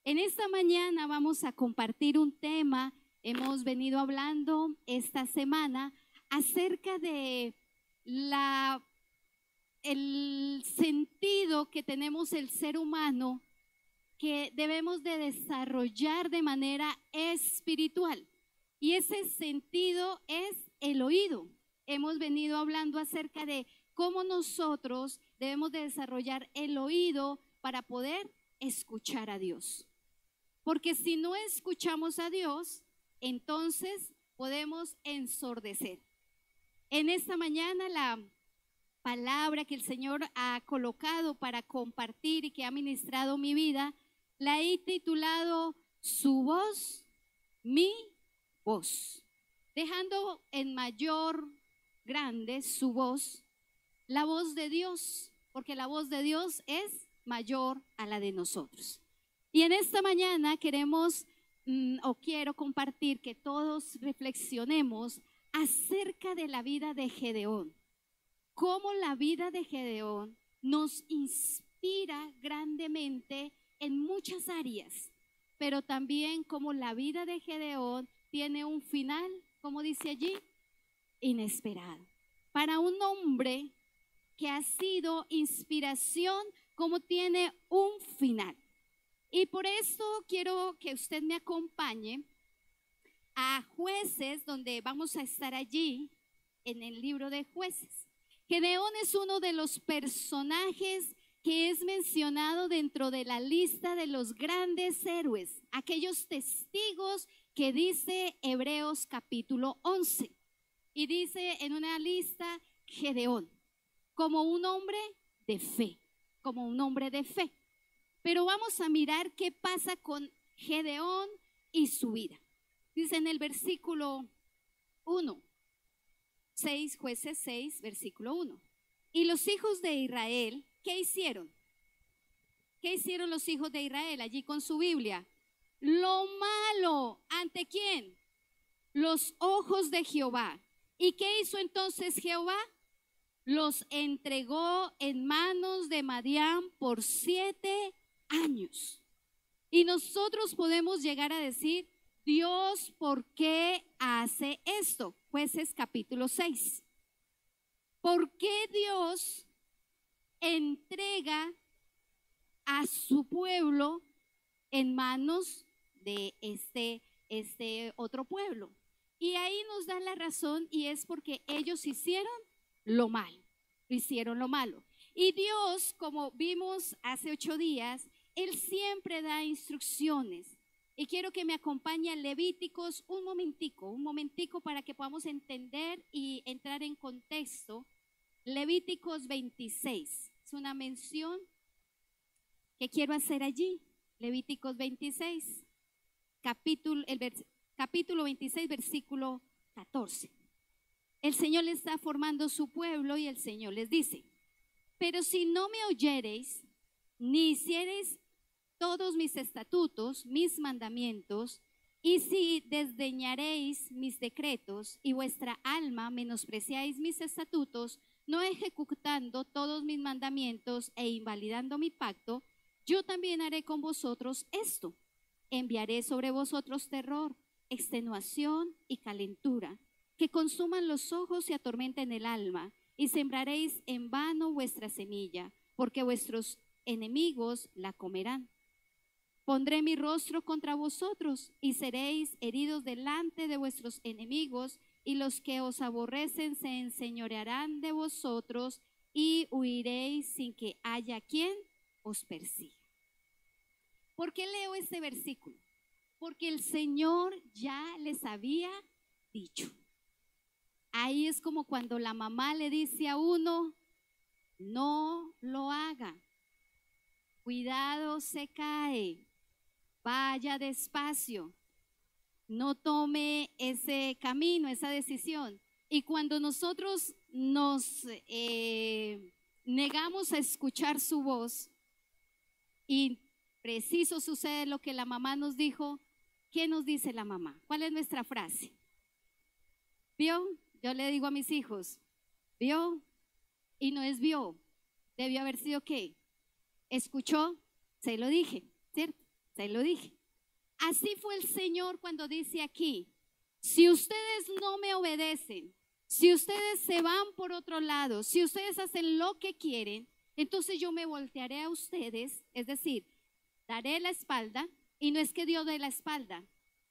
En esta mañana vamos a compartir un tema. Hemos venido hablando esta semana acerca de el sentido que tenemos el ser humano que debemos de desarrollar de manera espiritual. Y ese sentido es el oído. Hemos venido hablando acerca de cómo nosotros debemos de desarrollar el oído para poder escuchar a Dios. Porque si no escuchamos a Dios, entonces podemos ensordecer. En esta mañana la palabra que el Señor ha colocado para compartir y que ha ministrado mi vida, la he titulado Su voz, mi voz, dejando en mayor grande su voz, la voz de Dios, porque la voz de Dios es mayor a la de nosotros. Y en esta mañana quiero compartir que todos reflexionemos acerca de la vida de Gedeón, cómo la vida de Gedeón nos inspira grandemente en muchas áreas, pero también cómo la vida de Gedeón tiene un final, como dice allí, inesperado. Para un hombre que ha sido inspiración, como tiene un final. Y por eso quiero que usted me acompañe a Jueces, donde vamos a estar allí en el libro de Jueces. Gedeón es uno de los personajes que es mencionado dentro de la lista de los grandes héroes, aquellos testigos que dice Hebreos capítulo 11. Y dice en una lista Gedeón, como un hombre de fe, como un hombre de fe. Pero vamos a mirar qué pasa con Gedeón y su vida. Dice en el versículo 1, 6, Jueces 6, versículo 1. Y los hijos de Israel, ¿qué hicieron? ¿Qué hicieron los hijos de Israel allí con su Biblia? Lo malo, ¿ante quién? Los ojos de Jehová. ¿Y qué hizo entonces Jehová? Los entregó en manos de Madián por 7 años. Y nosotros podemos llegar a decir, Dios, ¿por qué hace esto? Jueces capítulo 6. ¿Por qué Dios entrega a su pueblo en manos de este otro pueblo? Y ahí nos da la razón, y es porque ellos hicieron lo malo, hicieron lo malo. Y Dios, como vimos hace 8 días, Él siempre da instrucciones. Y quiero que me acompañe a Levíticos un momentico para que podamos entender y entrar en contexto. Levíticos 26, es una mención que quiero hacer allí. Levíticos 26, capítulo 26, versículo 14. El Señor le está formando su pueblo y el Señor les dice, pero si no me oyereis, ni hiciereis todos mis estatutos, mis mandamientos, y si desdeñaréis mis decretos y vuestra alma menospreciáis mis estatutos, no ejecutando todos mis mandamientos e invalidando mi pacto, yo también haré con vosotros esto. Enviaré sobre vosotros terror, extenuación y calentura, que consuman los ojos y atormenten el alma, y sembraréis en vano vuestra semilla, porque vuestros enemigos la comerán. Pondré mi rostro contra vosotros, y seréis heridos delante de vuestros enemigos, y los que os aborrecen se enseñorearán de vosotros, y huiréis sin que haya quien os persiga. ¿Por qué leo este versículo? Porque el Señor ya les había dicho. Ahí es como cuando la mamá le dice a uno, no lo haga, cuidado, se cae, vaya despacio, no tome ese camino, esa decisión. Y cuando nosotros nos negamos a escuchar su voz y preciso sucede lo que la mamá nos dijo, ¿qué nos dice la mamá? ¿Cuál es nuestra frase? ¿Vio? Yo le digo a mis hijos, ¿vio? Y no es vio, debió haber sido ¿qué? Escuchó, se lo dije, ¿cierto? Se lo dije. Así fue el Señor cuando dice aquí, si ustedes no me obedecen, si ustedes se van por otro lado, si ustedes hacen lo que quieren, entonces yo me voltearé a ustedes, es decir, daré la espalda, y no es que Dios dé la espalda,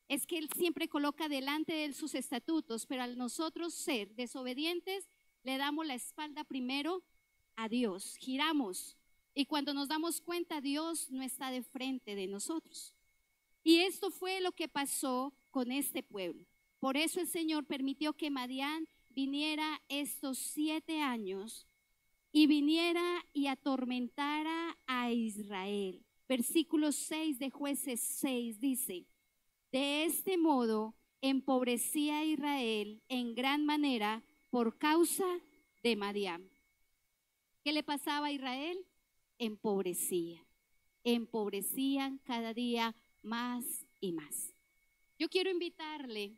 es que Él siempre coloca delante de Él sus estatutos, pero al nosotros ser desobedientes, le damos la espalda primero a Dios, giramos, y cuando nos damos cuenta, Dios no está de frente de nosotros. Y esto fue lo que pasó con este pueblo. Por eso el Señor permitió que Madián viniera estos 7 años y viniera y atormentara a Israel. Versículo 6 de Jueces 6 dice, de este modo empobrecía a Israel en gran manera por causa de Madián. ¿Qué le pasaba a Israel? Empobrecían cada día más y más. Yo quiero invitarle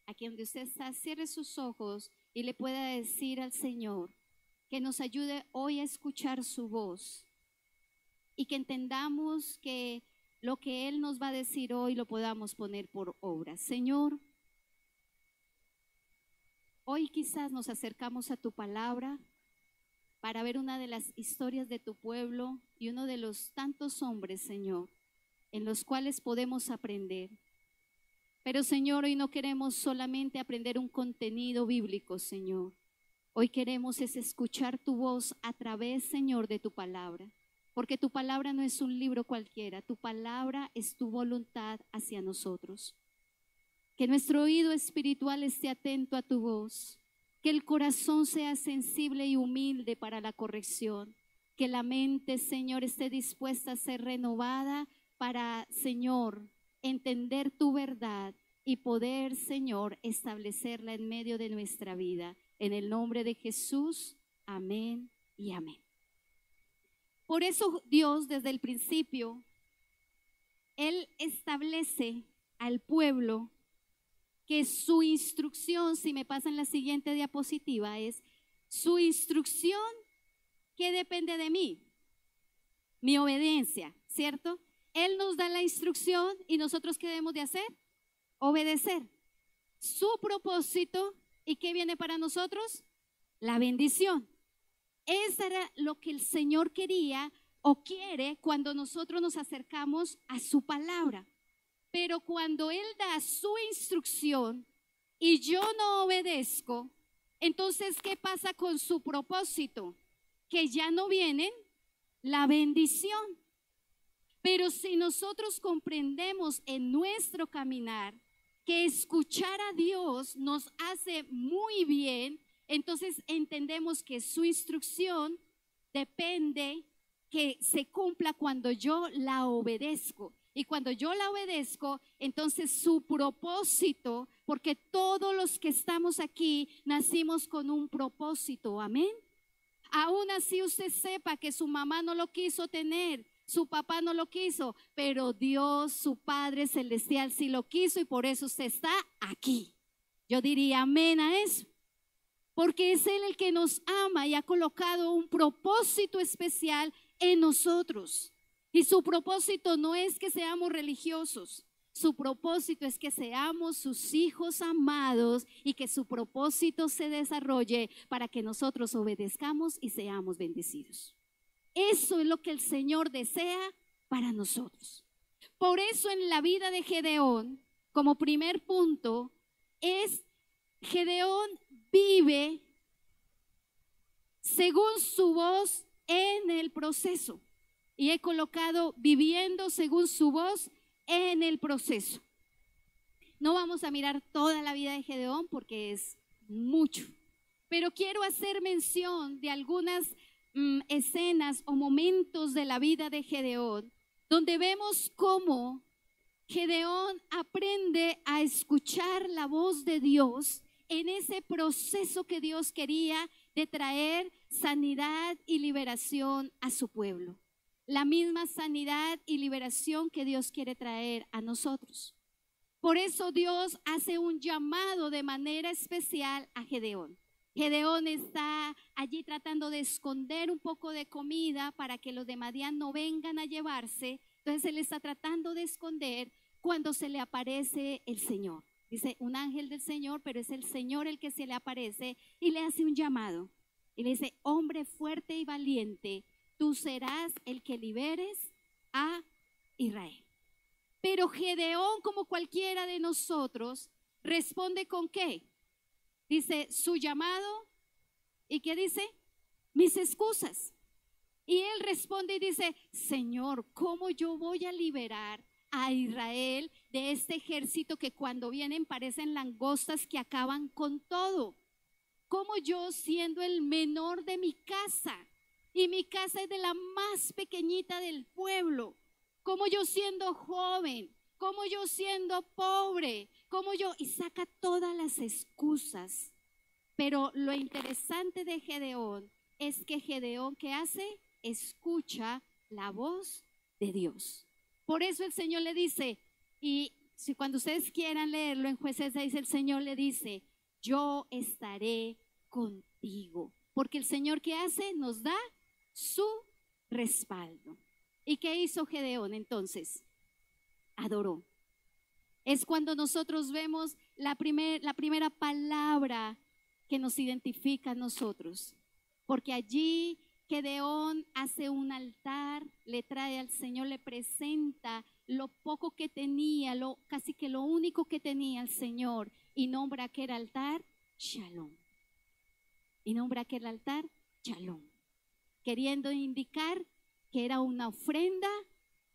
a que donde usted está, cierre sus ojos y le pueda decir al Señor que nos ayude hoy a escuchar su voz y que entendamos que lo que Él nos va a decir hoy lo podamos poner por obra. Señor, hoy quizás nos acercamos a tu palabra para ver una de las historias de tu pueblo y uno de los tantos hombres, Señor, en los cuales podemos aprender. Pero, Señor, hoy no queremos solamente aprender un contenido bíblico, Señor. Hoy queremos es escuchar tu voz a través, Señor, de tu palabra. Porque tu palabra no es un libro cualquiera, tu palabra es tu voluntad hacia nosotros. Que nuestro oído espiritual esté atento a tu voz. Que el corazón sea sensible y humilde para la corrección. Que la mente, Señor, esté dispuesta a ser renovada para, Señor, entender tu verdad y poder, Señor, establecerla en medio de nuestra vida. En el nombre de Jesús, amén y amén. Por eso Dios desde el principio, Él establece al pueblo que su instrucción, si me pasan la siguiente diapositiva, es su instrucción que depende de mí, mi obediencia, ¿cierto? Él nos da la instrucción y nosotros ¿qué debemos de hacer? Obedecer. Su propósito, ¿y qué viene para nosotros? La bendición. Eso era lo que el Señor quería o quiere cuando nosotros nos acercamos a su palabra. Pero cuando Él da su instrucción y yo no obedezco, entonces ¿qué pasa con su propósito? Que ya no viene la bendición. Pero si nosotros comprendemos en nuestro caminar que escuchar a Dios nos hace muy bien, entonces entendemos que su instrucción depende que se cumpla cuando yo la obedezco. Y cuando yo la obedezco, entonces su propósito, porque todos los que estamos aquí nacimos con un propósito, amén. Aún así usted sepa que su mamá no lo quiso tener, su papá no lo quiso, pero Dios, su Padre Celestial, sí lo quiso y por eso usted está aquí. Yo diría amén a eso. Porque es Él el que nos ama y ha colocado un propósito especial en nosotros. Y su propósito no es que seamos religiosos. Su propósito es que seamos sus hijos amados y que su propósito se desarrolle para que nosotros obedezcamos y seamos bendecidos. Eso es lo que el Señor desea para nosotros. Por eso en la vida de Gedeón, como primer punto, es Gedeón vive según su voz en el proceso. Y he colocado viviendo según su voz en el proceso. No vamos a mirar toda la vida de Gedeón porque es mucho. Pero quiero hacer mención de algunas escenas o momentos de la vida de Gedeón, donde vemos cómo Gedeón aprende a escuchar la voz de Dios en ese proceso que Dios quería de traer sanidad y liberación a su pueblo. La misma sanidad y liberación que Dios quiere traer a nosotros. Por eso Dios hace un llamado de manera especial a Gedeón. Gedeón está allí tratando de esconder un poco de comida para que los de Madián no vengan a llevarse, Entonces él está tratando de esconder cuando se le aparece el Señor. Dice un ángel del Señor, pero es el Señor el que se le aparece y le hace un llamado. Y le dice, hombre fuerte y valiente, tú serás el que liberes a Israel. Pero Gedeón, como cualquiera de nosotros, responde con ¿qué? Dice su llamado. ¿Y qué dice? Mis excusas. Y él responde y dice, Señor, ¿cómo yo voy a liberar a Israel de este ejército que cuando vienen parecen langostas que acaban con todo? ¿Cómo yo, siendo el menor de mi casa, y mi casa es de la más pequeñita del pueblo, cómo yo siendo joven, cómo yo siendo pobre, cómo yo, y saca todas las excusas? Pero lo interesante de Gedeón es que Gedeón, ¿qué hace? Escucha la voz de Dios. Por eso el Señor le dice, y si cuando ustedes quieran leerlo en Jueces, dice el Señor le dice, yo estaré contigo. Porque el Señor, ¿qué hace? Nos da su respaldo. ¿Y qué hizo Gedeón entonces? Adoró. Es cuando nosotros vemos la primera palabra que nos identifica a nosotros. Porque allí Gedeón hace un altar, le trae al Señor, le presenta lo poco que tenía, casi que lo único que tenía el Señor, y nombra aquel altar Shalom. Y nombra aquel altar Shalom, queriendo indicar que era una ofrenda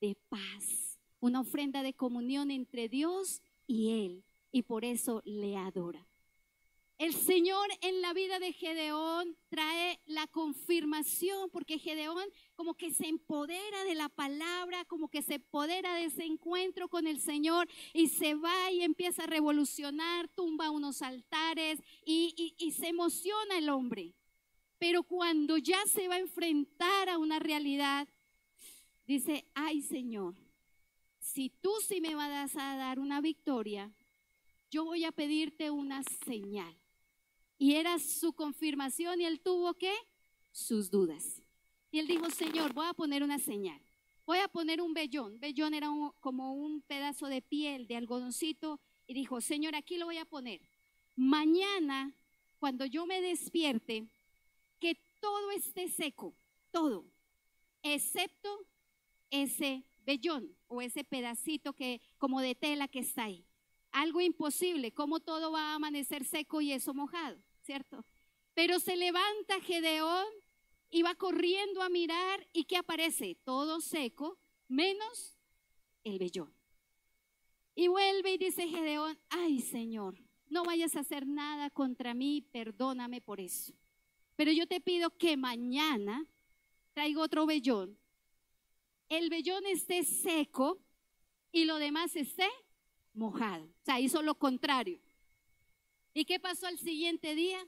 de paz, una ofrenda de comunión entre Dios y él, y por eso le adora. El Señor en la vida de Gedeón trae la confirmación, porque Gedeón como que se empodera de la palabra, como que se empodera de ese encuentro con el Señor y se va y empieza a revolucionar, tumba unos altares y se emociona el hombre. Pero cuando ya se va a enfrentar a una realidad, dice, ay Señor, si tú sí me vas a dar una victoria, yo voy a pedirte una señal. Y era su confirmación y él tuvo ¿qué? Sus dudas. Y él dijo, Señor, voy a poner una señal. Voy a poner un vellón. Vellón era como un pedazo de piel, de algodoncito. Y dijo, Señor, aquí lo voy a poner. Mañana, cuando yo me despierte, que todo esté seco, todo, excepto ese vellón o ese pedacito que como de tela que está ahí. Algo imposible, como todo va a amanecer seco y eso mojado, ¿cierto? Pero se levanta Gedeón y va corriendo a mirar y ¿qué aparece? Todo seco, menos el vellón. Y vuelve y dice Gedeón, ay Señor, no vayas a hacer nada contra mí, perdóname por eso. Pero yo te pido que mañana traiga otro vellón. El vellón esté seco y lo demás esté mojado. O sea, hizo lo contrario. ¿Y qué pasó al siguiente día?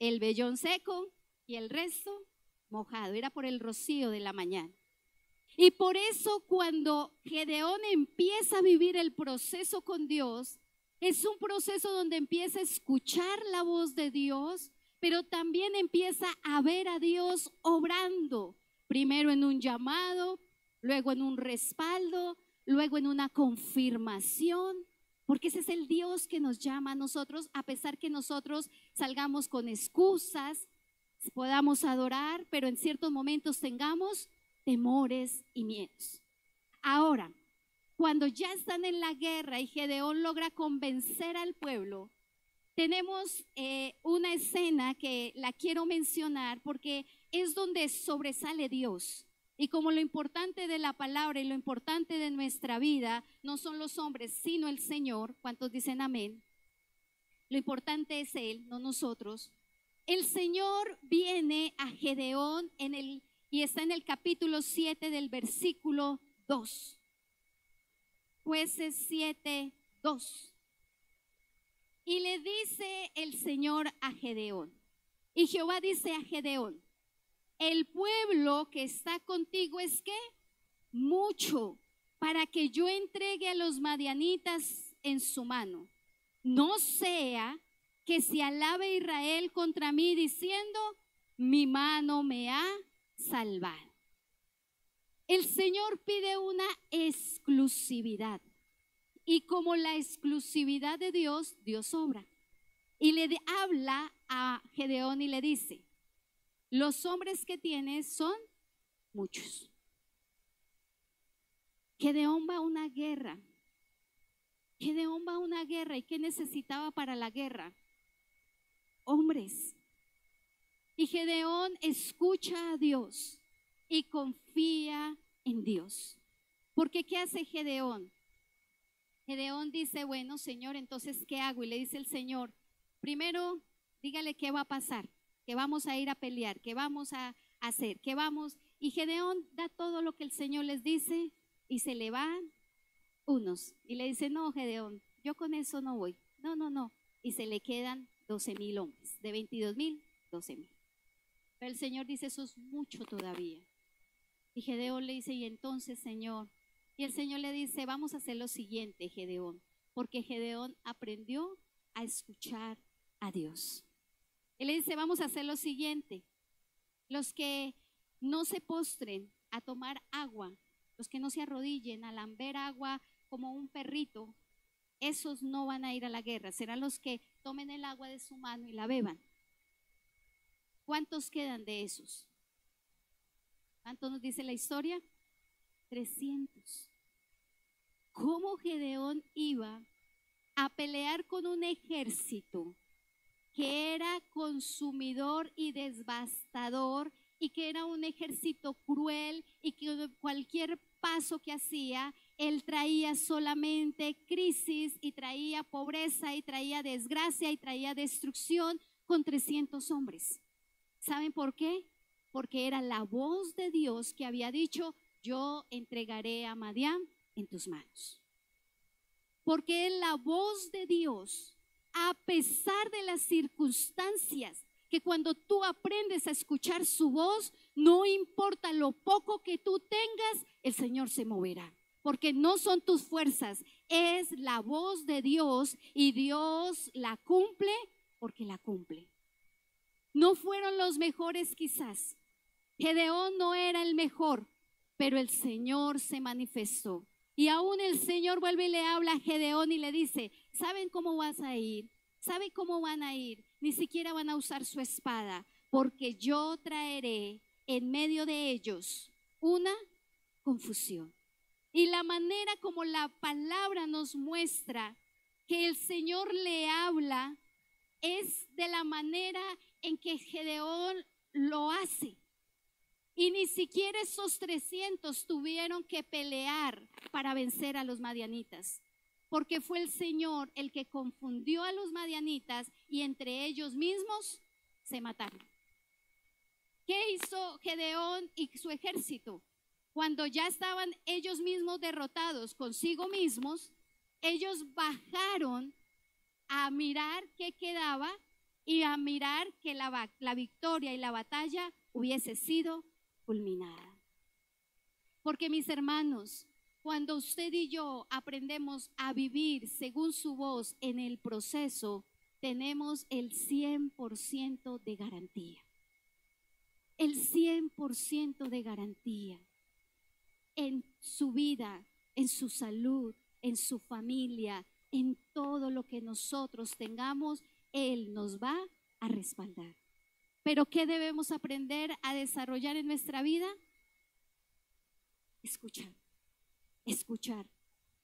El vellón seco y el resto mojado. Era por el rocío de la mañana. Y por eso cuando Gedeón empieza a vivir el proceso con Dios, es un proceso donde empieza a escuchar la voz de Dios, pero también empieza a ver a Dios obrando, primero en un llamado, luego en un respaldo, luego en una confirmación, porque ese es el Dios que nos llama a nosotros, a pesar que nosotros salgamos con excusas, podamos adorar, pero en ciertos momentos tengamos temores y miedos. Ahora, cuando ya están en la guerra y Gedeón logra convencer al pueblo, tenemos una escena que la quiero mencionar porque es donde sobresale Dios. Y como lo importante de la palabra y lo importante de nuestra vida no son los hombres, sino el Señor, ¿cuántos dicen amén? Lo importante es Él, no nosotros. El Señor viene a Gedeón y está en el capítulo 7 del versículo 2. Jueces 7, 2. Y le dice el Señor a Gedeón, y Jehová dice a Gedeón, el pueblo que está contigo es ¿qué? Mucho, para que yo entregue a los madianitas en su mano. No sea que se alabe Israel contra mí diciendo, mi mano me ha salvado. El Señor pide una exclusividad. Y como la exclusividad de Dios, Dios obra. Y habla a Gedeón y le dice: los hombres que tienes son muchos. Gedeón va a una guerra. Gedeón va a una guerra. ¿Y qué necesitaba para la guerra? Hombres. Y Gedeón escucha a Dios y confía en Dios. Porque ¿qué hace Gedeón? Gedeón dice: bueno, Señor, entonces ¿qué hago? Y le dice el Señor: primero dígale qué va a pasar, que vamos a ir a pelear, que vamos a hacer, que vamos. Y Gedeón da todo lo que el Señor les dice y se le van unos. Y le dice: no, Gedeón, yo con eso no voy. No, no, no. Y se le quedan 12,000 hombres. De 22,000, 12,000. Pero el Señor dice: eso es mucho todavía. Y Gedeón le dice: y entonces, Señor. Y el Señor le dice: vamos a hacer lo siguiente, Gedeón. Porque Gedeón aprendió a escuchar a Dios. Él le dice: vamos a hacer lo siguiente. Los que no se postren a tomar agua, los que no se arrodillen a lamber agua como un perrito, esos no van a ir a la guerra. Serán los que tomen el agua de su mano y la beban. ¿Cuántos quedan de esos? ¿Cuánto nos dice la historia? 300. ¿Cómo Gedeón iba a pelear con un ejército que era consumidor y devastador, y que era un ejército cruel, y que cualquier paso que hacía, él traía solamente crisis, y traía pobreza, y traía desgracia, y traía destrucción con 300 hombres? ¿Saben por qué? Porque era la voz de Dios que había dicho: yo entregaré a Madián en tus manos. Porque es la voz de Dios, a pesar de las circunstancias, que cuando tú aprendes a escuchar su voz, no importa lo poco que tú tengas, el Señor se moverá. Porque no son tus fuerzas, es la voz de Dios, y Dios la cumple porque la cumple. No fueron los mejores quizás. Gedeón no era el mejor, pero el Señor se manifestó. Y aún el Señor vuelve y le habla a Gedeón y le dice: ¿saben cómo vas a ir? ¿Saben cómo van a ir? Ni siquiera van a usar su espada, porque yo traeré en medio de ellos una confusión. Y la manera como la palabra nos muestra que el Señor le habla es de la manera en que Gedeón lo hace. Y ni siquiera esos 300 tuvieron que pelear para vencer a los madianitas, porque fue el Señor el que confundió a los madianitas, y entre ellos mismos se mataron. ¿Qué hizo Gedeón y su ejército? Cuando ya estaban ellos mismos derrotados consigo mismos, ellos bajaron a mirar qué quedaba y a mirar que la victoria y la batalla hubiese sido culminada. Porque, mis hermanos, cuando usted y yo aprendemos a vivir según su voz en el proceso, tenemos el 100% de garantía. El 100% de garantía en su vida, en su salud, en su familia, en todo lo que nosotros tengamos. Él nos va a respaldar. Pero ¿qué debemos aprender a desarrollar en nuestra vida? Escuchar, escuchar.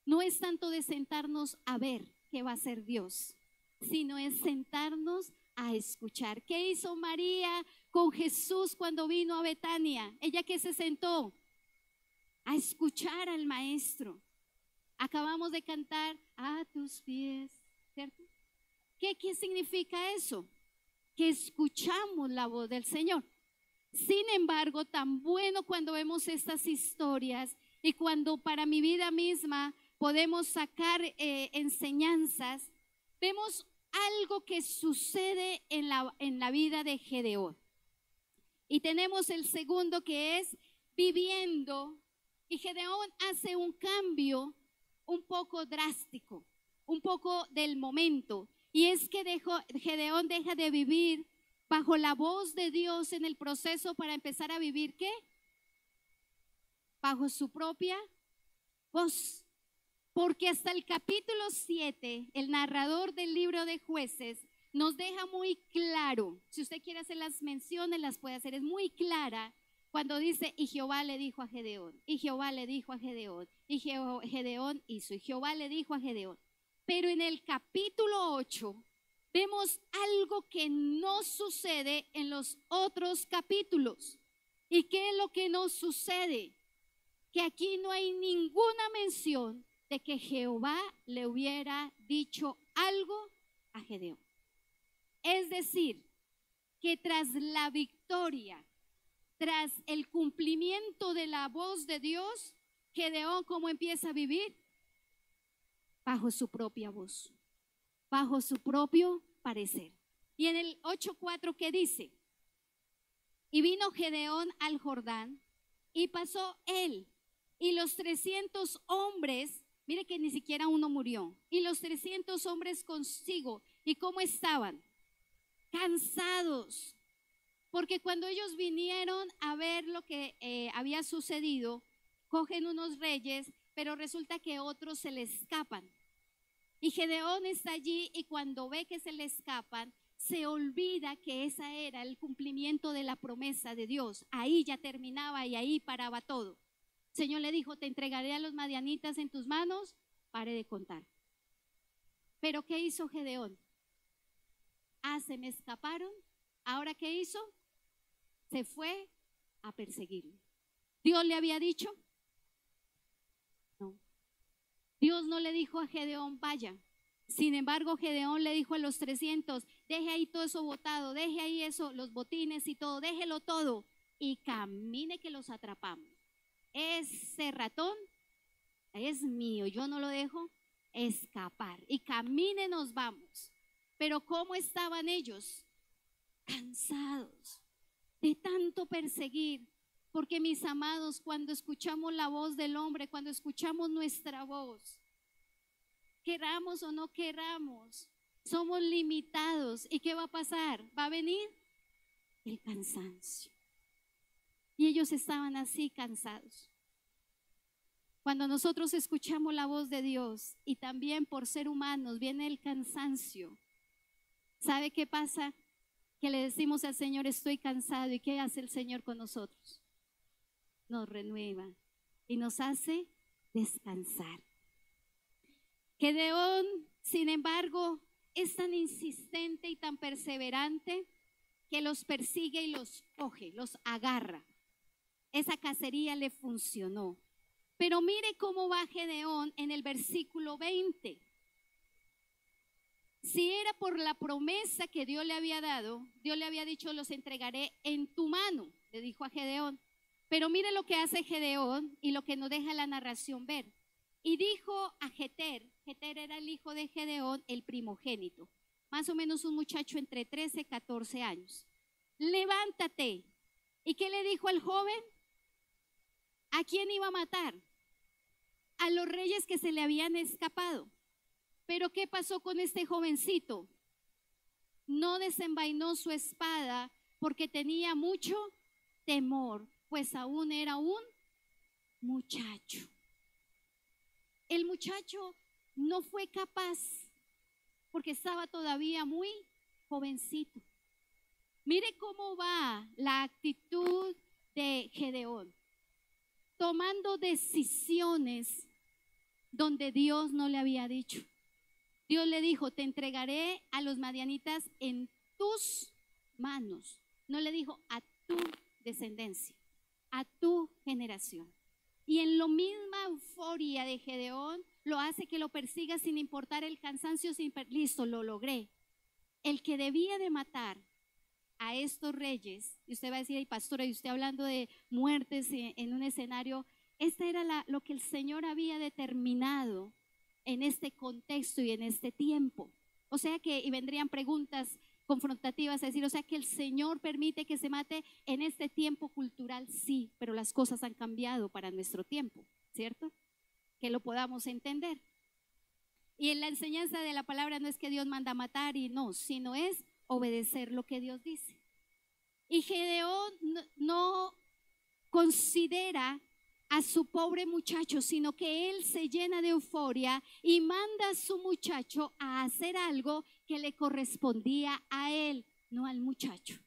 No es tanto de sentarnos a ver qué va a hacer Dios, sino es sentarnos a escuchar. ¿Qué hizo María con Jesús cuando vino a Betania? Ella que se sentó a escuchar al Maestro. Acabamos de cantar a tus pies, ¿cierto? ¿Qué significa eso? Que escuchamos la voz del Señor. Sin embargo, tan bueno cuando vemos estas historias, y cuando para mi vida misma podemos sacar enseñanzas, vemos algo que sucede en la vida de Gedeón. Y tenemos el segundo, que es viviendo. Y Gedeón hace un cambio un poco drástico, un poco del momento. Y es que Gedeón deja de vivir bajo la voz de Dios en el proceso para empezar a vivir, ¿qué? bajo su propia voz. Porque hasta el capítulo 7, el narrador del libro de Jueces nos deja muy claro, si usted quiere hacer las menciones, las puede hacer, es muy clara cuando dice, y Jehová le dijo a Gedeón, y Jehová le dijo a Gedeón, y Gedeón hizo, y Jehová le dijo a Gedeón. Pero en el capítulo 8 vemos algo que no sucede en los otros capítulos. ¿Y qué es lo que no sucede? Que aquí no hay ninguna mención de que Jehová le hubiera dicho algo a Gedeón. Es decir, que tras la victoria, tras el cumplimiento de la voz de Dios, Gedeón, ¿cómo empieza a vivir? Bajo su propia voz, bajo su propio parecer. Y en el 8:4, ¿qué dice? Y vino Gedeón al Jordán y pasó él y los 300 hombres, mire que ni siquiera uno murió, y los 300 hombres consigo. ¿Y cómo estaban? Cansados, porque cuando ellos vinieron a ver lo que había sucedido, cogen unos reyes, pero resulta que otros se le escapan. Y Gedeón está allí y cuando ve que se le escapan, se olvida que esa era el cumplimiento de la promesa de Dios. Ahí ya terminaba y ahí paraba todo. El Señor le dijo, te entregaré a los madianitas en tus manos. Pare de contar. Pero ¿qué hizo Gedeón? Se me escaparon. ¿Ahora qué hizo? Se fue a perseguirlo. ¿Dios le había dicho? No. Dios no le dijo a Gedeón, vaya. Sin embargo, Gedeón le dijo a los 300, deje ahí todo eso botado, deje ahí eso, los botines y todo, déjelo todo y camine que los atrapamos. Ese ratón es mío, yo no lo dejo escapar. Y camine, nos vamos. Pero ¿cómo estaban ellos? Cansados de tanto perseguir. Porque mis amados, cuando escuchamos la voz del hombre, cuando escuchamos nuestra voz, queramos o no queramos, somos limitados. ¿Y qué va a pasar? Va a venir el cansancio. Y ellos estaban así cansados. Cuando nosotros escuchamos la voz de Dios y también por ser humanos viene el cansancio, ¿sabe qué pasa? Que le decimos al Señor, estoy cansado. ¿Y qué hace el Señor con nosotros? Nos renueva y nos hace descansar. Gedeón, sin embargo, es tan insistente y tan perseverante que los persigue y los coge, los agarra. Esa cacería le funcionó. Pero mire cómo va Gedeón en el versículo 20. Si era por la promesa que Dios le había dado, Dios le había dicho, los entregaré en tu mano, le dijo a Gedeón. Pero mire lo que hace Gedeón y lo que nos deja la narración ver. Y dijo a Jeter era el hijo de Gedeón, el primogénito, más o menos un muchacho entre 13 y 14 años. Levántate. ¿Y qué le dijo al joven? ¿A quién iba a matar? A los reyes que se le habían escapado. Pero ¿qué pasó con este jovencito? No desenvainó su espada porque tenía mucho temor, pues aún era un muchacho. El muchacho no fue capaz porque estaba todavía muy jovencito. Mire cómo va la actitud de Gedeón, tomando decisiones donde Dios no le había dicho. Dios le dijo, te entregaré a los madianitas en tus manos. No le dijo a tu descendencia, a tu generación. Y en la misma euforia de Gedeón lo hace que lo persiga sin importar el cansancio, listo, lo logré. El que debía de matar a estos reyes, y usted va a decir, ay pastora, y usted hablando de muertes en un escenario, esta era lo que el Señor había determinado en este contexto y en este tiempo. O sea que, y vendrían preguntas confrontativas a decir, o sea que el Señor permite que se mate en este tiempo cultural, sí, pero las cosas han cambiado para nuestro tiempo, ¿cierto? Que lo podamos entender. Y en la enseñanza de la palabra no es que Dios manda matar y no, sino es obedecer lo que Dios dice. Y Gedeón no considera a su pobre muchacho, sino que él se llena de euforia y manda a su muchacho a hacer algo que le correspondía a él, no al muchacho.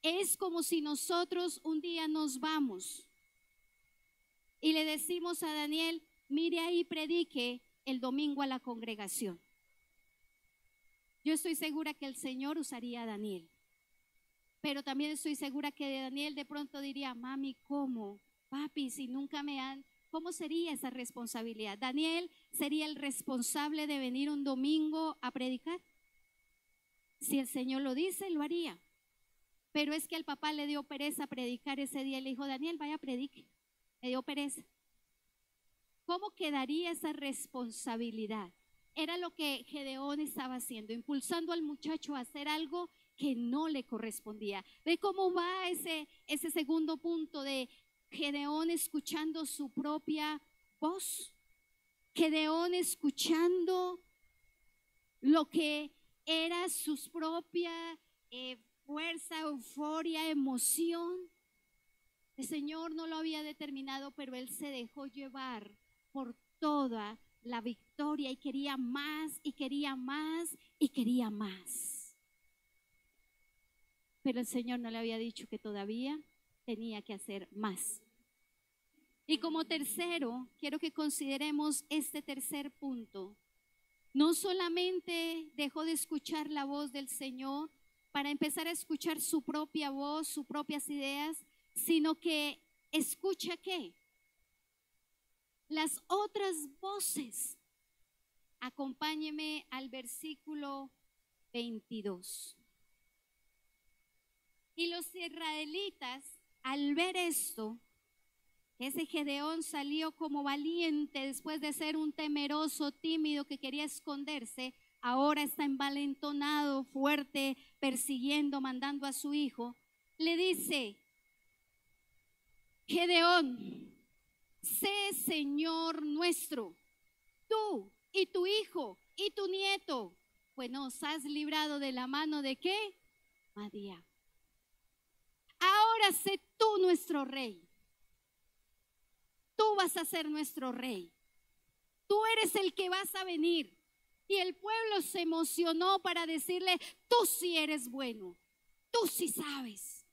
Es como si nosotros un día nos vamos y le decimos a Daniel, mire ahí, predique el domingo a la congregación. Yo estoy segura que el Señor usaría a Daniel, pero también estoy segura que Daniel de pronto diría, mami, ¿cómo? Papi, si nunca me han, ¿cómo sería esa responsabilidad? ¿Daniel sería el responsable de venir un domingo a predicar? Si el Señor lo dice, lo haría. Pero es que al papá le dio pereza predicar ese día y le dijo, Daniel, vaya, predique. Le dio pereza. ¿Cómo quedaría esa responsabilidad? Era lo que Gedeón estaba haciendo, impulsando al muchacho a hacer algo que no le correspondía. ¿Ve cómo va ese segundo punto de Gedeón escuchando su propia voz? Gedeón escuchando lo que era su propia fuerza, euforia, emoción. El Señor no lo había determinado, pero él se dejó llevar por toda la victoria y quería más y quería más y quería más. Pero el Señor no le había dicho que todavía tenía que hacer más. Y como tercero, quiero que consideremos este tercer punto. No solamente dejó de escuchar la voz del Señor para empezar a escuchar su propia voz, sus propias ideas, sino que escucha ¿qué? Las otras voces. Acompáñeme al versículo 22. Y los israelitas, al ver esto, ese Gedeón salió como valiente después de ser un temeroso, tímido que quería esconderse, ahora está envalentonado, fuerte, persiguiendo, mandando a su hijo. Le dice, Gedeón, sé Señor nuestro, tú y tu hijo y tu nieto, pues nos has librado de la mano de ¿qué? Madián. Ahora sé tú nuestro rey. Tú vas a ser nuestro rey. Tú eres el que vas a venir. Y el pueblo se emocionó para decirle, tú sí eres bueno, tú sí sabes,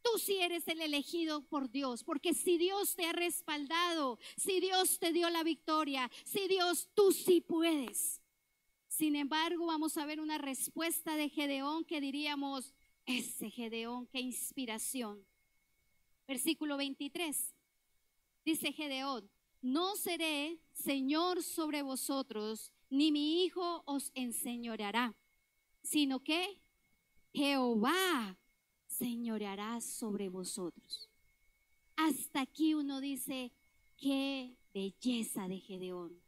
tú sí eres el elegido por Dios, porque si Dios te ha respaldado, si Dios te dio la victoria, si Dios, tú sí puedes. Sin embargo, vamos a ver una respuesta de Gedeón que diríamos, ese Gedeón, qué inspiración. Versículo 23. Dice Gedeón, no seré Señor sobre vosotros, ni mi hijo os enseñoreará, sino que Jehová señoreará sobre vosotros. Hasta aquí uno dice, qué belleza de Gedeón.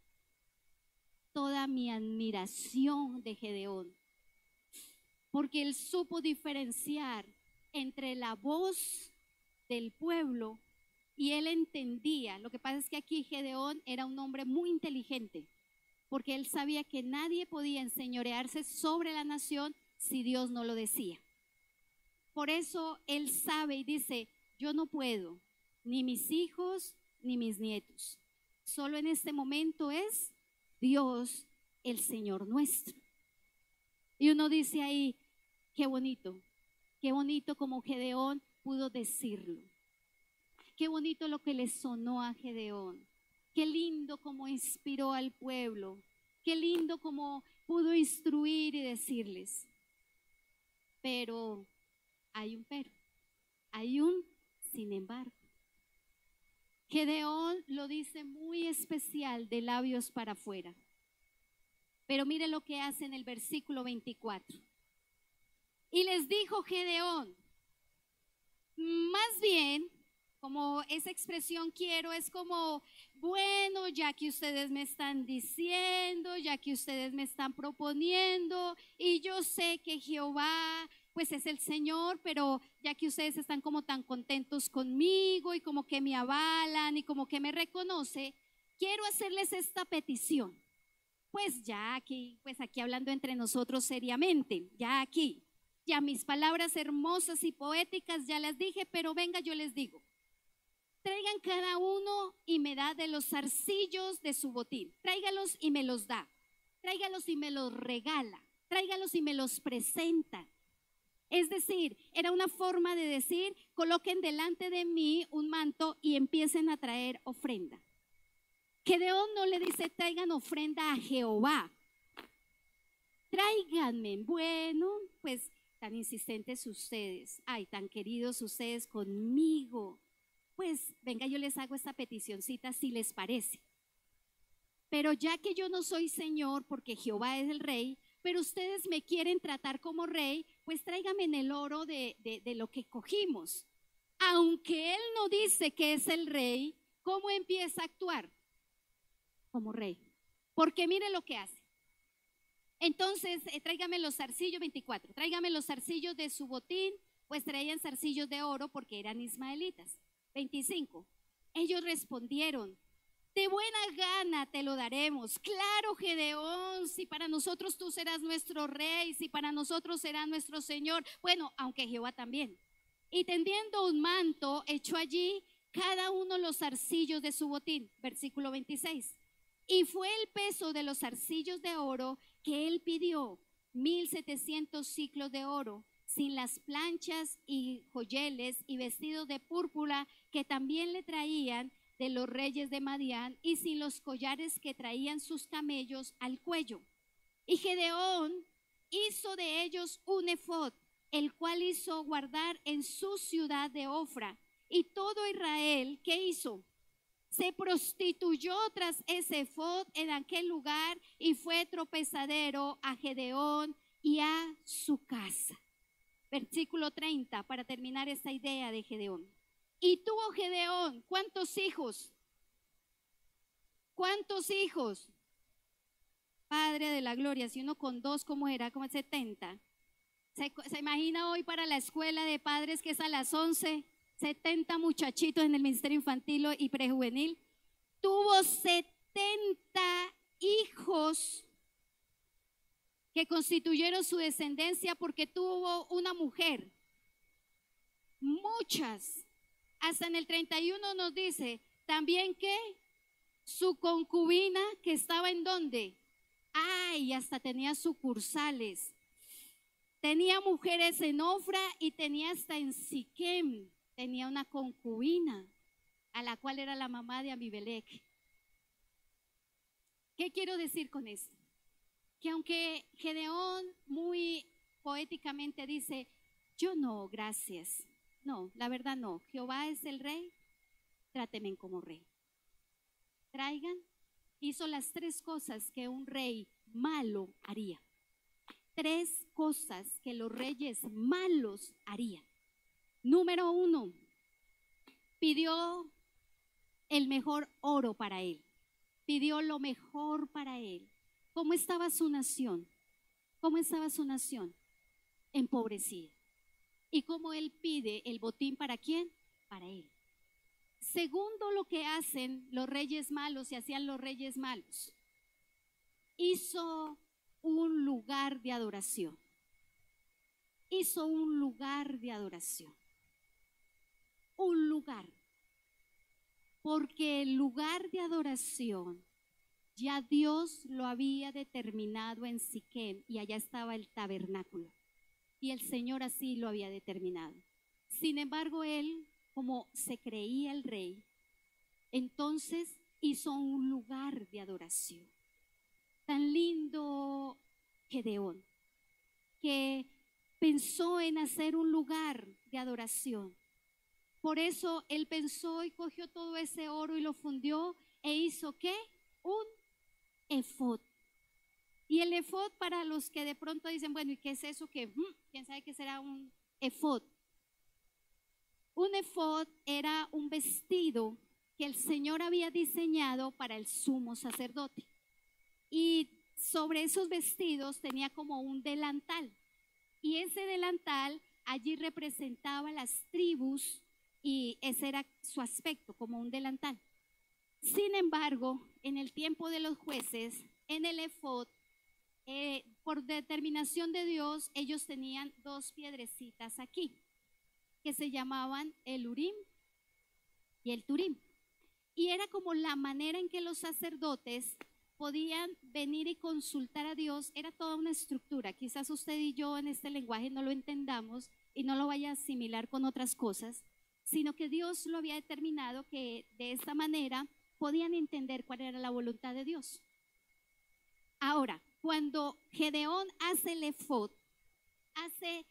Toda mi admiración de Gedeón, porque él supo diferenciar entre la voz del pueblo y él entendía. Lo que pasa es que aquí Gedeón era un hombre muy inteligente, porque él sabía que nadie podía enseñorearse sobre la nación si Dios no lo decía. Por eso él sabe y dice, yo no puedo, ni mis hijos, ni mis nietos. Solo en este momento es Dios, el Señor nuestro. Y uno dice ahí, qué bonito como Gedeón pudo decirlo. Qué bonito lo que le sonó a Gedeón. Qué lindo como inspiró al pueblo. Qué lindo como pudo instruir y decirles. Pero hay un pero. Hay un sin embargo. Gedeón lo dice muy especial, de labios para afuera. Pero mire lo que hace en el versículo 24. Y les dijo Gedeón, más bien, como esa expresión quiero, es como, bueno, ya que ustedes me están diciendo, ya que ustedes me están proponiendo, y yo sé que Jehová, pues es el Señor, pero ya que ustedes están como tan contentos conmigo y como que me avalan y como que me reconoce, quiero hacerles esta petición. Pues ya aquí, pues aquí hablando entre nosotros seriamente, ya aquí, ya mis palabras hermosas y poéticas ya las dije, pero venga, yo les digo. traigan cada uno y me da de los zarcillos de su botín. Tráigalos y me los da. Tráigalos y me los regala. Tráigalos y me los presenta. Es decir, era una forma de decir, coloquen delante de mí un manto y empiecen a traer ofrenda. Gedeón no le dice traigan ofrenda a Jehová. Tráiganme. Bueno, pues tan insistentes ustedes. Ay, tan queridos ustedes conmigo. Pues venga, yo les hago esta peticioncita si les parece. Pero ya que yo no soy Señor, porque Jehová es el rey, pero ustedes me quieren tratar como rey, pues tráigame en el oro de lo que cogimos. Aunque él no dice que es el rey, ¿cómo empieza a actuar? Como rey. Porque mire lo que hace. Entonces, tráigame los zarcillos, 24, tráigame los zarcillos de su botín, pues traían zarcillos de oro porque eran ismaelitas. 25, ellos respondieron, de buena gana te lo daremos. Claro, Gedeón, si para nosotros tú serás nuestro rey, si para nosotros será nuestro Señor. Bueno, aunque Jehová también. Y tendiendo un manto, echó allí cada uno los zarcillos de su botín. Versículo 26. Y fue el peso de los zarcillos de oro que él pidió, 1,700 siclos de oro, sin las planchas y joyeles y vestidos de púrpura que también le traían de los reyes de Madián, y sin los collares que traían sus camellos al cuello. Y Gedeón hizo de ellos un efod, el cual hizo guardar en su ciudad de Ofra. Y todo Israel, ¿qué hizo? Se prostituyó tras ese efod en aquel lugar y fue tropezadero a Gedeón y a su casa. Versículo 30, para terminar esta idea de Gedeón. Y tuvo Gedeón, ¿cuántos hijos? ¿Cuántos hijos? Padre de la gloria, si uno con dos, ¿cómo era? Como 70. ¿Se imagina hoy para la escuela de padres que es a las 11? 70 muchachitos en el ministerio infantil y prejuvenil. Tuvo 70 hijos que constituyeron su descendencia porque tuvo una mujer. Muchas. Hasta en el 31 nos dice también que su concubina que estaba en donde. Ay, hasta tenía sucursales. Tenía mujeres en Ofra y tenía hasta en Siquem. Tenía una concubina a la cual era la mamá de Abimelech. ¿Qué quiero decir con esto? Que aunque Gedeón muy poéticamente dice, yo no, gracias. No, la verdad no. Jehová es el rey, trátenme como rey. Traigan, hizo las 3 cosas que un rey malo haría. 3 cosas que los reyes malos harían. Número 1, pidió el mejor oro para él. Pidió lo mejor para él. ¿Cómo estaba su nación? ¿Cómo estaba su nación? Empobrecida. ¿Y cómo él pide el botín para quién? Para él. Segundo, lo que hacen los reyes malos y hacían los reyes malos. Hizo un lugar de adoración. Hizo un lugar de adoración. Un lugar. Porque el lugar de adoración ya Dios lo había determinado en Siquem y allá estaba el tabernáculo. Y el Señor así lo había determinado. Sin embargo, él, como se creía el rey, entonces hizo un lugar de adoración. Tan lindo Gedeón, que pensó en hacer un lugar de adoración. Por eso él pensó y cogió todo ese oro y lo fundió e hizo ¿qué? Un efod. Y el efod, para los que de pronto dicen, bueno, ¿y qué es eso? ¿Quién sabe qué será un efod? Un efod era un vestido que el Señor había diseñado para el sumo sacerdote. Y sobre esos vestidos tenía como un delantal. Y ese delantal allí representaba las tribus y ese era su aspecto, como un delantal. Sin embargo, en el tiempo de los jueces, en el efod, por determinación de Dios, ellos tenían 2 piedrecitas aquí, que se llamaban el Urim y el Turim. Y era como la manera en que los sacerdotes podían venir y consultar a Dios. Era toda una estructura. Quizás usted y yo en este lenguaje no lo entendamos y no lo vaya a asimilar con otras cosas, sino que Dios lo había determinado que de esta manera podían entender cuál era la voluntad de Dios. Ahora, cuando Gedeón hace el efod, hace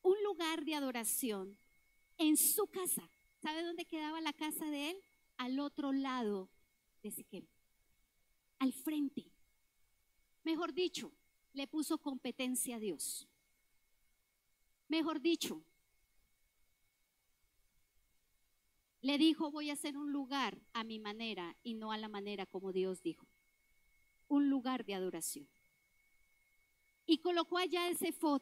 un lugar de adoración en su casa. ¿Sabe dónde quedaba la casa de él? Al otro lado de Siquem, al frente. Mejor dicho, le puso competencia a Dios. Mejor dicho, le dijo: voy a hacer un lugar a mi manera y no a la manera como Dios dijo. Un lugar de adoración. Y colocó allá ese efod,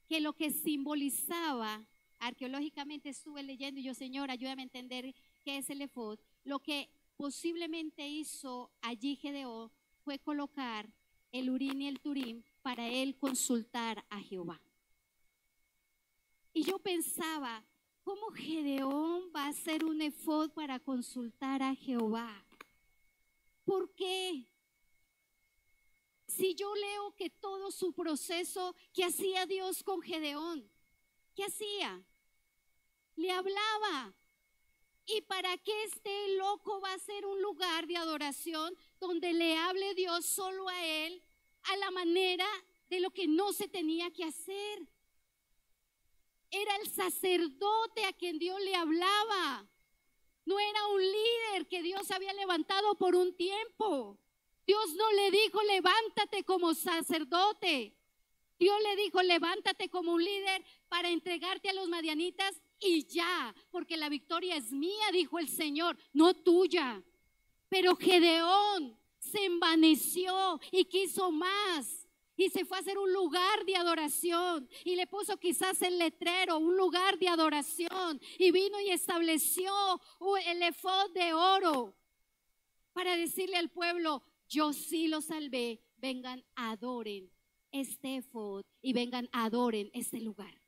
que lo que simbolizaba, arqueológicamente estuve leyendo y yo, Señor, ayúdame a entender qué es el efod. Lo que posiblemente hizo allí Gedeón fue colocar el Urim y el Turim para él consultar a Jehová. Y yo pensaba, ¿cómo Gedeón va a hacer un efod para consultar a Jehová? ¿Por qué? Si yo leo que todo su proceso, ¿qué hacía Dios con Gedeón? ¿Qué hacía? Le hablaba. ¿Y para qué este loco va a ser un lugar de adoración donde le hable Dios solo a él, a la manera de lo que no se tenía que hacer? Era el sacerdote a quien Dios le hablaba. No era un líder que Dios había levantado por un tiempo. Dios no le dijo: levántate como sacerdote. Dios le dijo: levántate como un líder para entregarte a los madianitas y ya, porque la victoria es mía, dijo el Señor, no tuya. Pero Gedeón se envaneció y quiso más. Y se fue a hacer un lugar de adoración y le puso quizás el letrero, un lugar de adoración, y vino y estableció el efod de oro para decirle al pueblo: yo sí los salvé, vengan, adoren este efod y vengan, adoren este lugar.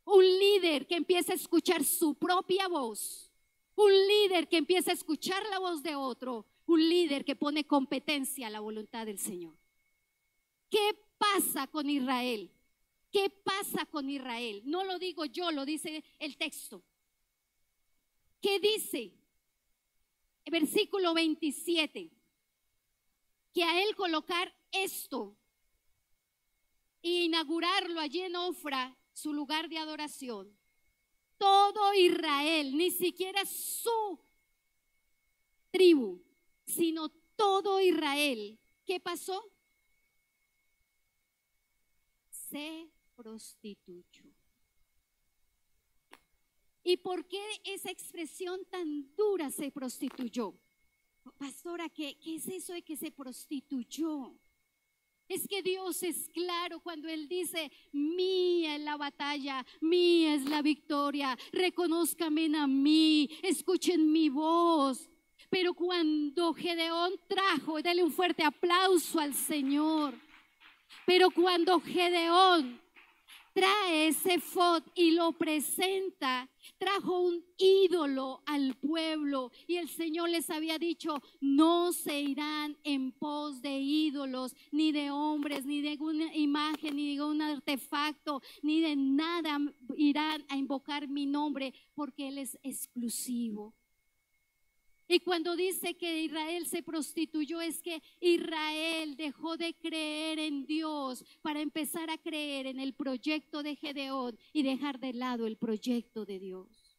Un líder que empieza a escuchar su propia voz, un líder que empieza a escuchar la voz de otro, un líder que pone competencia a la voluntad del Señor. ¿Qué pasa con Israel? ¿Qué pasa con Israel? No lo digo yo, lo dice el texto. ¿Qué dice? Versículo 27. Que a él colocar esto e inaugurarlo allí en Ofra, su lugar de adoración, todo Israel, ni siquiera su tribu, sino todo Israel, ¿qué pasó? Se prostituyó. ¿Y por qué esa expresión tan dura, se prostituyó? Pastora, ¿qué es eso de que se prostituyó? Es que Dios es claro cuando Él dice: mía es la batalla, mía es la victoria, reconózcanme a mí, escuchen mi voz. Pero cuando Gedeón trajo, dale un fuerte aplauso al Señor. Pero cuando Gedeón trae ese efod y lo presenta, trajo un ídolo al pueblo, y el Señor les había dicho: no se irán en pos de ídolos, ni de hombres, ni de una imagen, ni de un artefacto, ni de nada irán a invocar mi nombre, porque Él es exclusivo. Y cuando dice que Israel se prostituyó, es que Israel dejó de creer en Dios para empezar a creer en el proyecto de Gedeón y dejar de lado el proyecto de Dios.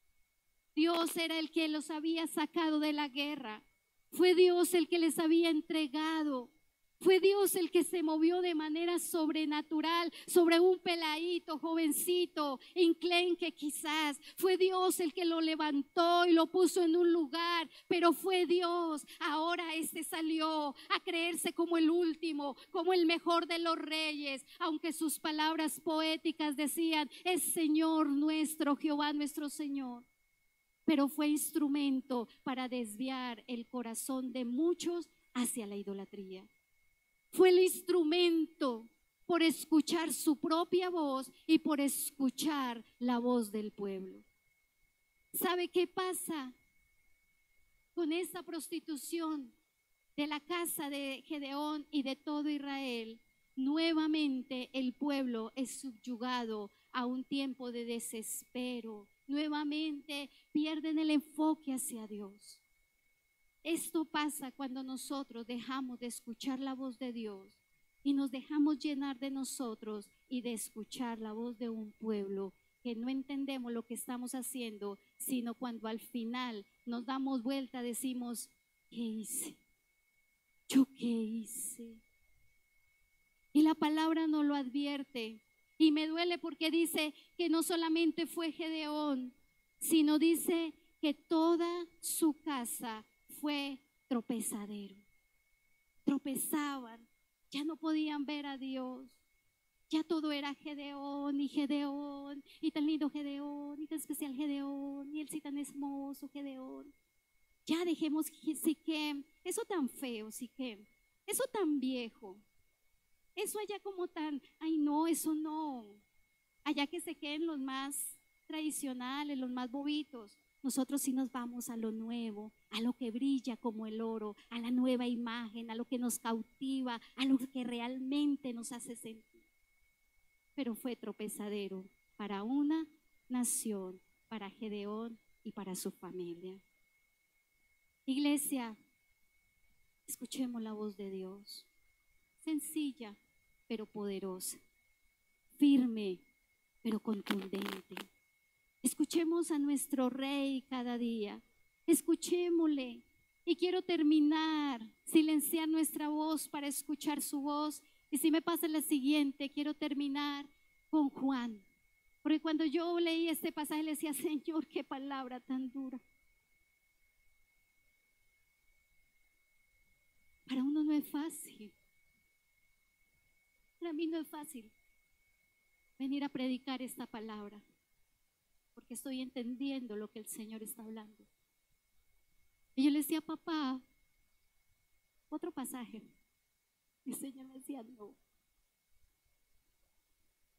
Dios era el que los había sacado de la guerra. Fue Dios el que les había entregado. Fue Dios el que se movió de manera sobrenatural sobre un peladito, jovencito, enclenque quizás. Fue Dios el que lo levantó y lo puso en un lugar, pero fue Dios. Ahora este salió a creerse como el último, como el mejor de los reyes, aunque sus palabras poéticas decían: es Señor nuestro, Jehová nuestro Señor. Pero fue instrumento para desviar el corazón de muchos hacia la idolatría. Fue el instrumento por escuchar su propia voz y por escuchar la voz del pueblo. ¿Sabe qué pasa con esa prostitución de la casa de Gedeón y de todo Israel? Nuevamente el pueblo es subyugado a un tiempo de desespero. Nuevamente pierden el enfoque hacia Dios. Esto pasa cuando nosotros dejamos de escuchar la voz de Dios y nos dejamos llenar de nosotros y de escuchar la voz de un pueblo que no entendemos lo que estamos haciendo, sino cuando al final nos damos vuelta decimos, ¿qué hice? ¿Yo qué hice? Y la palabra nos lo advierte. Y me duele porque dice que no solamente fue Gedeón, sino dice que toda su casa fue tropezadero. Tropezaban, ya no podían ver a Dios. Ya todo era Gedeón, y tan lindo Gedeón, y tan especial Gedeón, y él sí tan hermoso Gedeón. Ya dejemos Siquem, eso tan feo Siquem, eso tan viejo, eso allá como tan, ay no, eso no. Allá que se queden los más tradicionales, los más bobitos. Nosotros sí nos vamos a lo nuevo, a lo que brilla como el oro, a la nueva imagen, a lo que nos cautiva, a lo que realmente nos hace sentir. Pero fue tropezadero para una nación, para Gedeón y para su familia. Iglesia, escuchemos la voz de Dios, sencilla pero poderosa, firme pero contundente. Escuchemos a nuestro Rey cada día, escuchémosle. Y quiero terminar, silenciar nuestra voz para escuchar su voz. Y si me pasa la siguiente, quiero terminar con Juan. Porque cuando yo leí este pasaje le decía, Señor, qué palabra tan dura. Para uno no es fácil. Para mí no es fácil venir a predicar esta palabra. Porque estoy entendiendo lo que el Señor está hablando. Y yo le decía, papá, otro pasaje. Y el Señor me decía, no.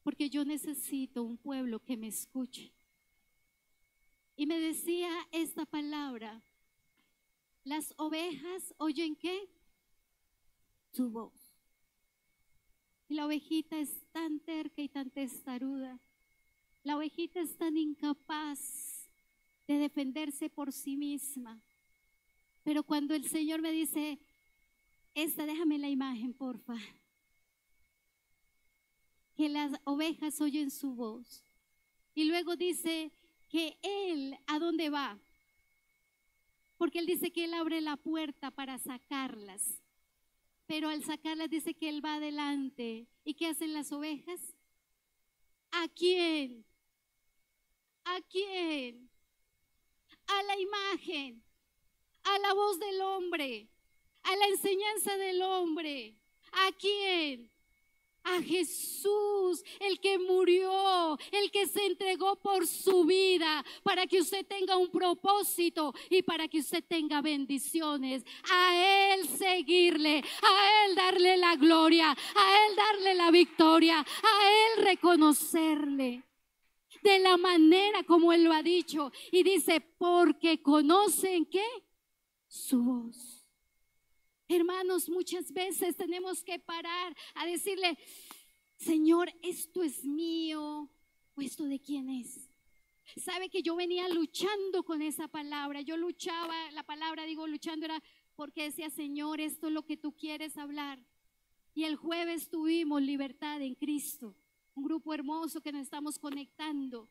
Porque yo necesito un pueblo que me escuche. Y me decía esta palabra, las ovejas oyen ¿qué? Su voz. Y la ovejita es tan terca y tan testaruda. La ovejita es tan incapaz de defenderse por sí misma. Pero cuando el Señor me dice, déjame la imagen, porfa. Que las ovejas oyen su voz. Y luego dice que Él, ¿a dónde va? Porque Él dice que Él abre la puerta para sacarlas. Pero al sacarlas dice que Él va adelante. ¿Y qué hacen las ovejas? ¿A quién? ¿A quién? A la imagen, a la voz del hombre, a la enseñanza del hombre. ¿A quién? A Jesús, el que murió, el que se entregó por su vida para que usted tenga un propósito y para que usted tenga bendiciones. A Él seguirle, a Él darle la gloria, a Él darle la victoria, a Él reconocerle de la manera como Él lo ha dicho. Y dice, porque conocen ¿qué? Su voz. Hermanos, muchas veces tenemos que parar a decirle, Señor, ¿esto es mío o esto de quién es? Sabe que yo venía luchando con esa palabra. Yo luchaba, la palabra luchando era porque decía, Señor, esto es lo que tú quieres hablar. Y el jueves tuvimos libertad en Cristo, un grupo hermoso que nos estamos conectando.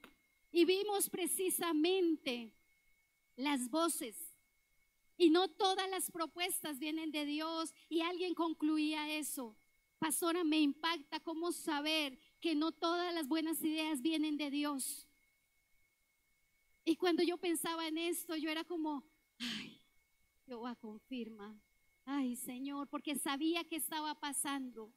Y vimos precisamente las voces. Y no todas las propuestas vienen de Dios. Y alguien concluía eso. Pastora, me impacta cómo saber que no todas las buenas ideas vienen de Dios. Y cuando yo pensaba en esto, yo era como, ay, Jehová confirma. Ay, Señor, porque sabía que estaba pasando.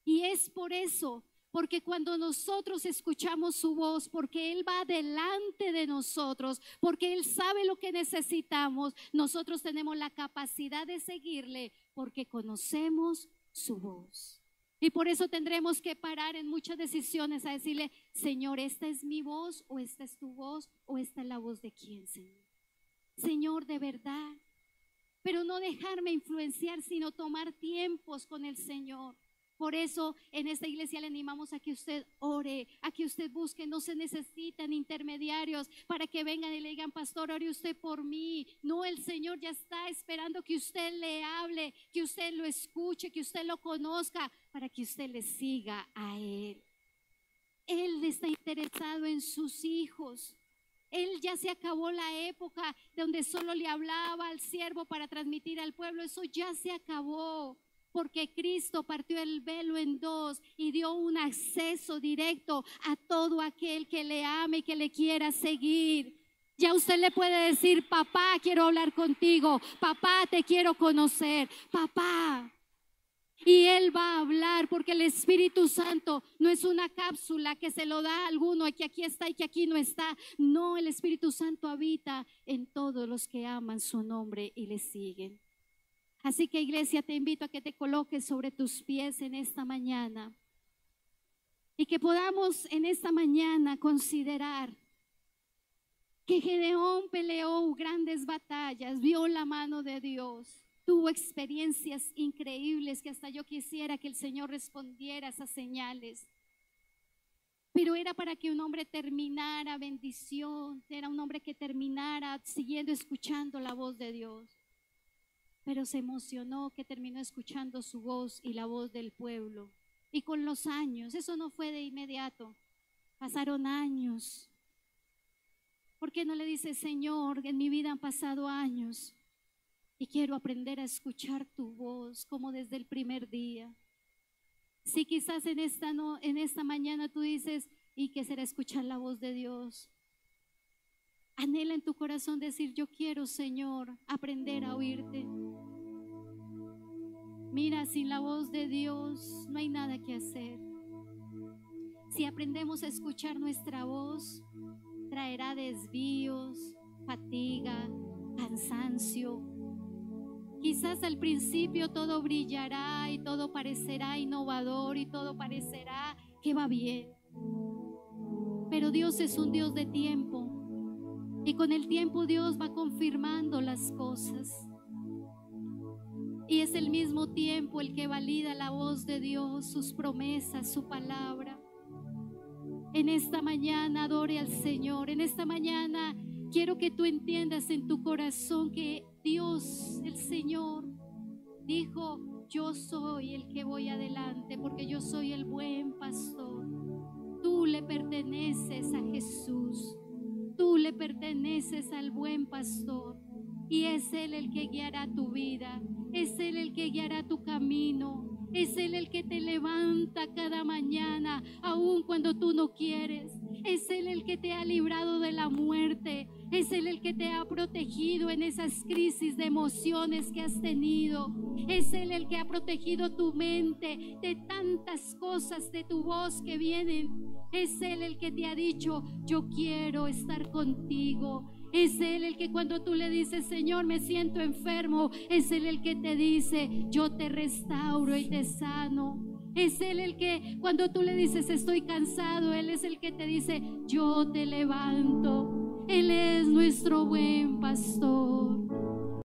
Y es por eso, porque cuando nosotros escuchamos su voz, porque Él va delante de nosotros, porque Él sabe lo que necesitamos, nosotros tenemos la capacidad de seguirle porque conocemos su voz. Y por eso tendremos que parar en muchas decisiones a decirle, Señor, ¿esta es mi voz o esta es tu voz o esta es la voz de quién, Señor? Señor, de verdad. Pero no dejarme influenciar, sino tomar tiempos con el Señor. Por eso en esta iglesia le animamos a que usted ore, a que usted busque. No se necesitan intermediarios para que vengan y le digan, pastor, ore usted por mí. No, el Señor ya está esperando que usted le hable, que usted lo escuche, que usted lo conozca, para que usted le siga a Él. Él está interesado en sus hijos. Él ya se acabó la época donde solo le hablaba al siervo para transmitir al pueblo. Eso ya se acabó, porque Cristo partió el velo en dos y dio un acceso directo a todo aquel que le ame y que le quiera seguir. Ya usted le puede decir, papá, quiero hablar contigo, papá, te quiero conocer, papá. Y Él va a hablar, porque el Espíritu Santo no es una cápsula que se lo da a alguno y que aquí está y que aquí no está. No, el Espíritu Santo habita en todos los que aman su nombre y le siguen. Así que, iglesia, te invito a que te coloques sobre tus pies en esta mañana y que podamos en esta mañana considerar que Gedeón peleó grandes batallas, vio la mano de Dios. Tuvo experiencias increíbles que hasta yo quisiera que el Señor respondiera a esas señales. Pero era para que un hombre terminara bendición, era un hombre que terminara siguiendo escuchando la voz de Dios. Pero se emocionó que terminó escuchando su voz y la voz del pueblo. Y con los años, eso no fue de inmediato, pasaron años. ¿Por qué no le dice, Señor, en mi vida han pasado años? Y quiero aprender a escuchar tu voz como desde el primer día. Si quizás en esta mañana tú dices, ¿y qué será escuchar la voz de Dios? Anhela en tu corazón decir, yo quiero, Señor, aprender a oírte. Mira, sin la voz de Dios no hay nada que hacer. Si aprendemos a escuchar nuestra voz, traerá desvíos, fatiga, cansancio. Quizás al principio todo brillará y todo parecerá innovador y todo parecerá que va bien. Pero Dios es un Dios de tiempo y con el tiempo Dios va confirmando las cosas. Y es el mismo tiempo el que valida la voz de Dios, sus promesas, su palabra. En esta mañana adore al Señor. En esta mañana quiero que tú entiendas en tu corazón que Dios, el Señor, dijo, yo soy el que voy adelante, porque yo soy el buen pastor. Tú le perteneces a Jesús, tú le perteneces al buen pastor, y es Él el que guiará tu vida, es Él el que guiará tu camino, es Él el que te levanta cada mañana, aun cuando tú no quieres. Es Él el que te ha librado de la muerte. Es Él el que te ha protegido en esas crisis de emociones que has tenido. Es Él el que ha protegido tu mente de tantas cosas de tu voz que vienen. Es Él el que te ha dicho, yo quiero estar contigo. Es Él el que cuando tú le dices, Señor, me siento enfermo, es Él el que te dice, yo te restauro y te sano. Es Él el que cuando tú le dices, estoy cansado, Él es el que te dice, yo te levanto. Él es nuestro buen pastor.